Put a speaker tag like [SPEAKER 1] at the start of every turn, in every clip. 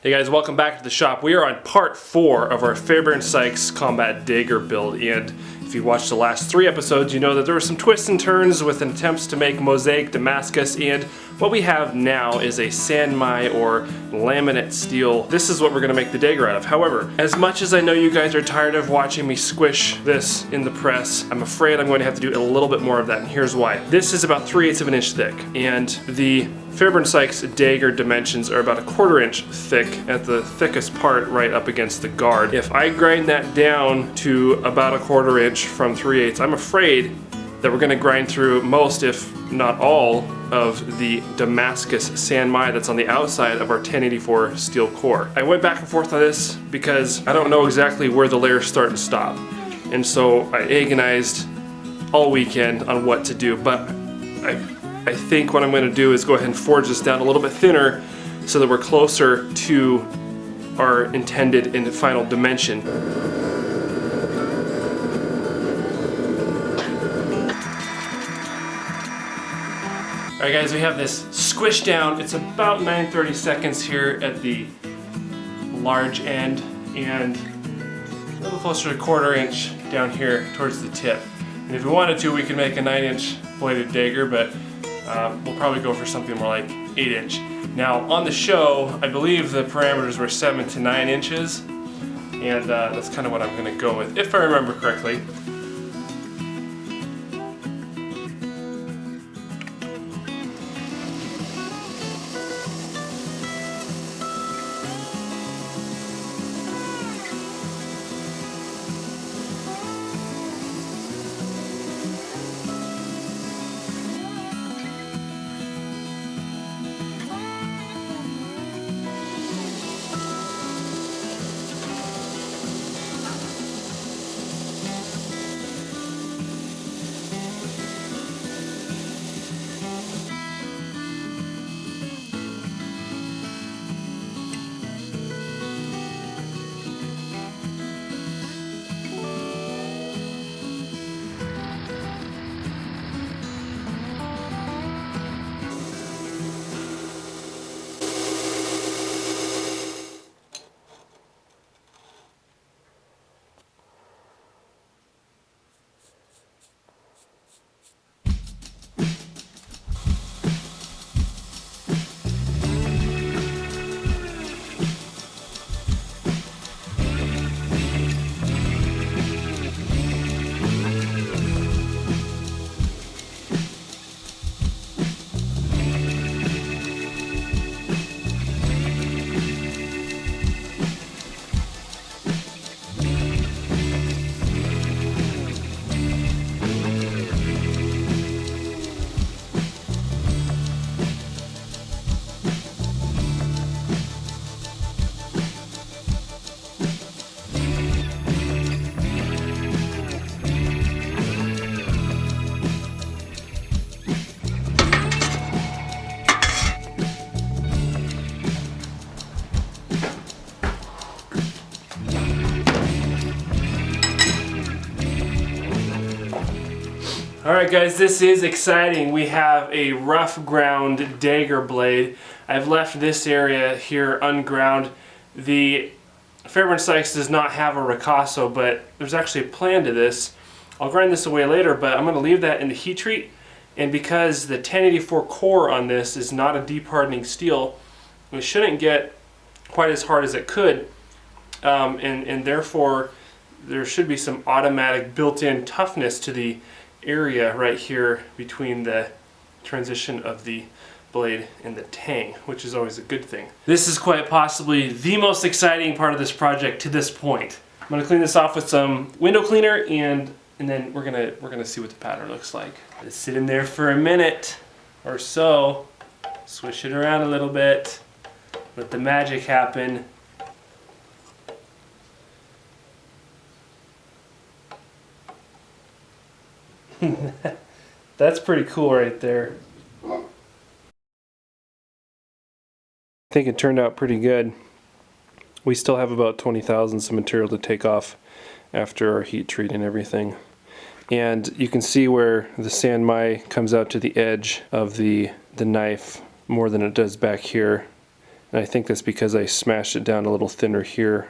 [SPEAKER 1] Hey guys, welcome back to the shop. We are on part 4 of our Fairbairn Sykes combat dagger build, and if you watched the last 3 episodes, you know that there were some twists and turns with attempts to make mosaic Damascus, and what we have now is a San-Mai or laminate steel. This is what we're going to make the dagger out of. However, as much as I know you guys are tired of watching me squish this in the press, I'm afraid I'm going to have to do a little bit more of that, and here's why. This is about 3/8 of an inch thick, and the Fairbairn Sykes dagger dimensions are about 1/4 inch thick at the thickest part right up against the guard. If I grind that down to about 1/4 inch from 3/8, I'm afraid that we're going to grind through most, if not all, of the Damascus San-Mai that's on the outside of our 1084 steel core. I went back and forth on this because I don't know exactly where the layers start and stop, and so I agonized all weekend on what to do, but I think what I'm going to do is go ahead and forge this down a little bit thinner so that we're closer to our intended and final dimension. Alright guys, we have this squished down. It's about 9:30 seconds here at the large end and a little closer to 1/4 inch down here towards the tip. And if we wanted to, we could make a 9-inch bladed dagger, but we'll probably go for something more like 8-inch. Now on the show, I believe the parameters were 7 to 9 inches, and that's kind of what I'm going to go with, if I remember correctly. Alright guys, this is exciting. We have a rough ground dagger blade. I've left this area here unground. The Fairbairn Sykes does not have a ricasso, but there's actually a plan to this. I'll grind this away later, but I'm going to leave that in the heat treat. And because the 1084 core on this is not a deep hardening steel, it shouldn't get quite as hard as it could. And therefore, there should be some automatic built-in toughness to the area right here between the transition of the blade and the tang, which is always a good thing. This is quite possibly the most exciting part of this project to this point. I'm going to clean this off with some window cleaner, and then we're gonna see what the pattern looks like. Let it sit in there for a minute or so. Swish it around a little bit. Let the magic happen. That's pretty cool right there. I think it turned out pretty good. We still have about 20 thousandths of material to take off after our heat treat and everything. And you can see where the San-Mai comes out to the edge of the knife more than it does back here. And I think that's because I smashed it down a little thinner here.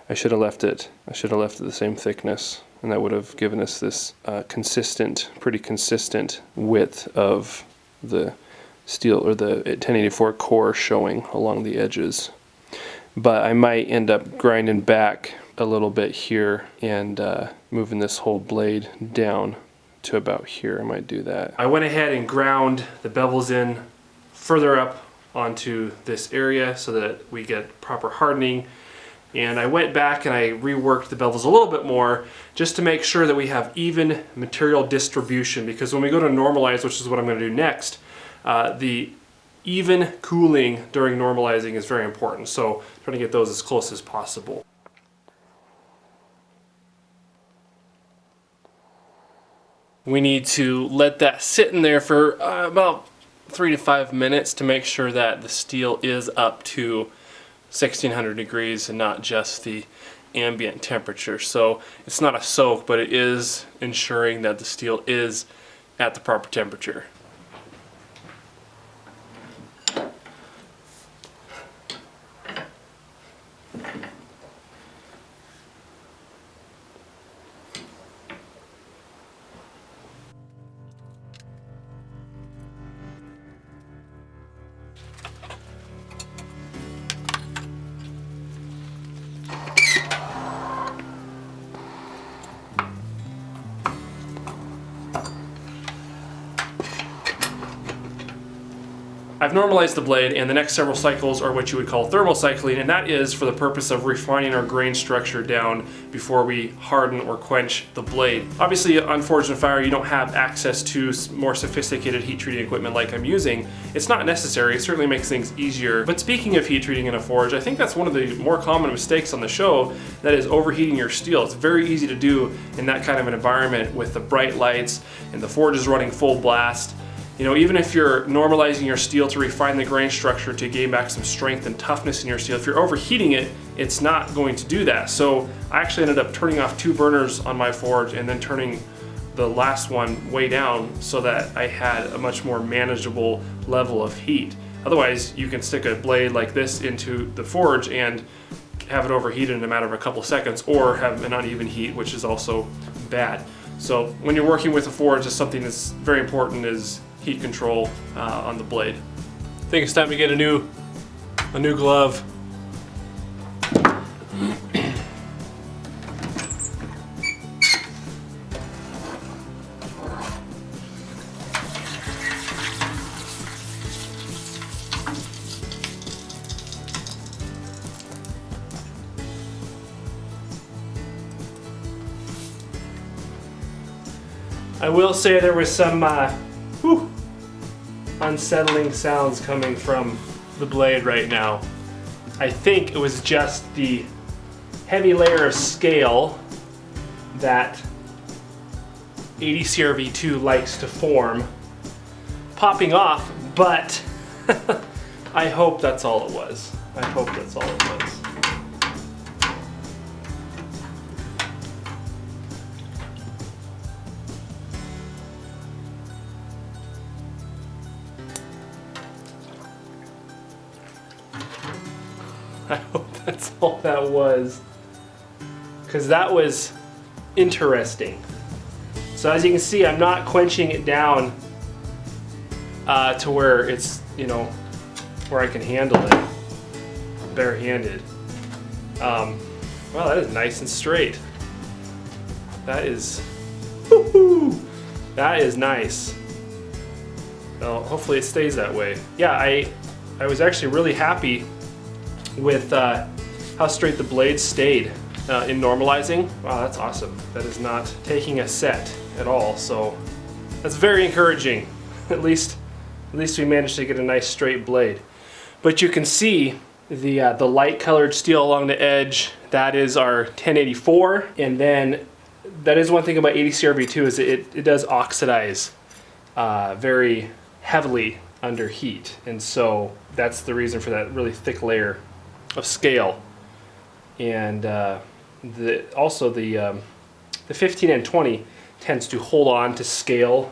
[SPEAKER 1] I should have left it the same thickness, and that would have given us this pretty consistent width of the steel, or the 1084 core showing along the edges. But I might end up grinding back a little bit here and moving this whole blade down to about here. I might do that. I went ahead and ground the bevels in further up onto this area so that we get proper hardening. And I went back and I reworked the bevels a little bit more just to make sure that we have even material distribution, because when we go to normalize, which is what I'm going to do next, the even cooling during normalizing is very important. So trying to get those as close as possible. We need to let that sit in there for about 3 to 5 minutes to make sure that the steel is up to 1600 degrees and not just the ambient temperature. So it's not a soak, but it is ensuring that the steel is at the proper temperature. I've normalized the blade, and the next several cycles are what you would call thermal cycling, and that is for the purpose of refining our grain structure down before we harden or quench the blade. Obviously, on Forged and Fire, you don't have access to more sophisticated heat treating equipment like I'm using. It's not necessary. It certainly makes things easier. But speaking of heat treating in a forge, I think that's one of the more common mistakes on the show, that is overheating your steel. It's very easy to do in that kind of an environment with the bright lights and the forge is running full blast. You know, even if you're normalizing your steel to refine the grain structure to gain back some strength and toughness in your steel, if you're overheating it, it's not going to do that. So I actually ended up turning off 2 burners on my forge and then turning the last one way down so that I had a much more manageable level of heat. Otherwise, you can stick a blade like this into the forge and have it overheated in a matter of a couple seconds, or have an uneven heat, which is also bad. So when you're working with a forge, it's something that's very important is heat control on the blade. I think it's time to get a new glove. I will say there was some unsettling sounds coming from the blade right now. I think it was just the heavy layer of scale that 80 CRV2 likes to form popping off, but I hope that's all it was. I hope that's all it was. I hope that's all that was, because that was interesting. So as you can see, I'm not quenching it down to where it's, you know, where I can handle it barehanded. Wow, that is nice and straight. That is, woohoo! That is nice. Well, hopefully it stays that way. Yeah, I was actually really happy with how straight the blade stayed in normalizing. Wow, that's awesome. That is not taking a set at all, so that's very encouraging. At least we managed to get a nice straight blade. But you can see the light colored steel along the edge. That is our 1084, and then that is one thing about 80 CRV2 is it does oxidize very heavily under heat, and so that's the reason for that really thick layer of scale. And also the 15 and 20 tends to hold on to scale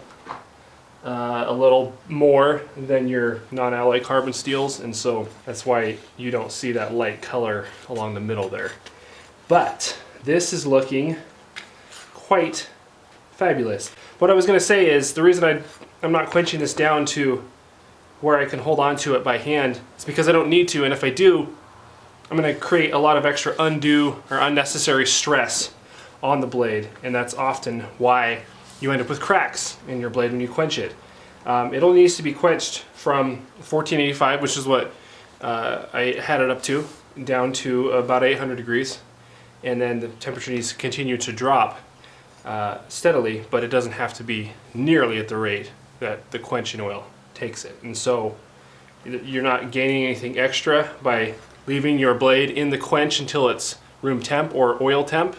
[SPEAKER 1] a little more than your non-alloy carbon steels, and so that's why you don't see that light color along the middle there. But this is looking quite fabulous. What I was going to say is the reason I'm not quenching this down to where I can hold on to it by hand is because I don't need to, and if I do, I'm going to create a lot of extra undue or unnecessary stress on the blade, and that's often why you end up with cracks in your blade when you quench it. It only needs to be quenched from 1485, which is what I had it up to, down to about 800 degrees, and then the temperature needs to continue to drop steadily, but it doesn't have to be nearly at the rate that the quenching oil takes it. And so you're not gaining anything extra by leaving your blade in the quench until it's room temp or oil temp.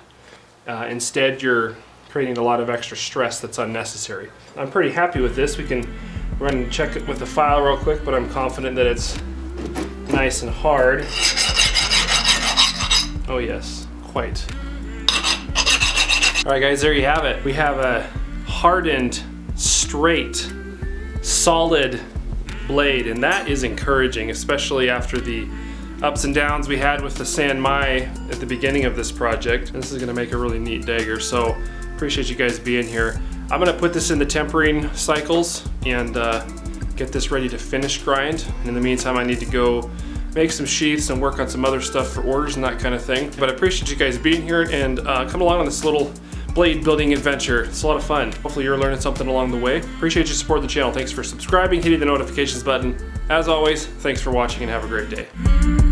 [SPEAKER 1] Instead, you're creating a lot of extra stress that's unnecessary. I'm pretty happy with this. We can run and check it with the file real quick, but I'm confident that it's nice and hard. Oh yes, quite. All right guys, there you have it. We have a hardened, straight, solid blade, and that is encouraging, especially after the ups and downs we had with the San-Mai at the beginning of this project. This is gonna make a really neat dagger, so appreciate you guys being here. I'm gonna put this in the tempering cycles and get this ready to finish grind. In the meantime, I need to go make some sheaths and work on some other stuff for orders and that kind of thing. But I appreciate you guys being here and come along on this little blade building adventure. It's a lot of fun. Hopefully you're learning something along the way. Appreciate your support of the channel. Thanks for subscribing, hitting the notifications button. As always, thanks for watching and have a great day.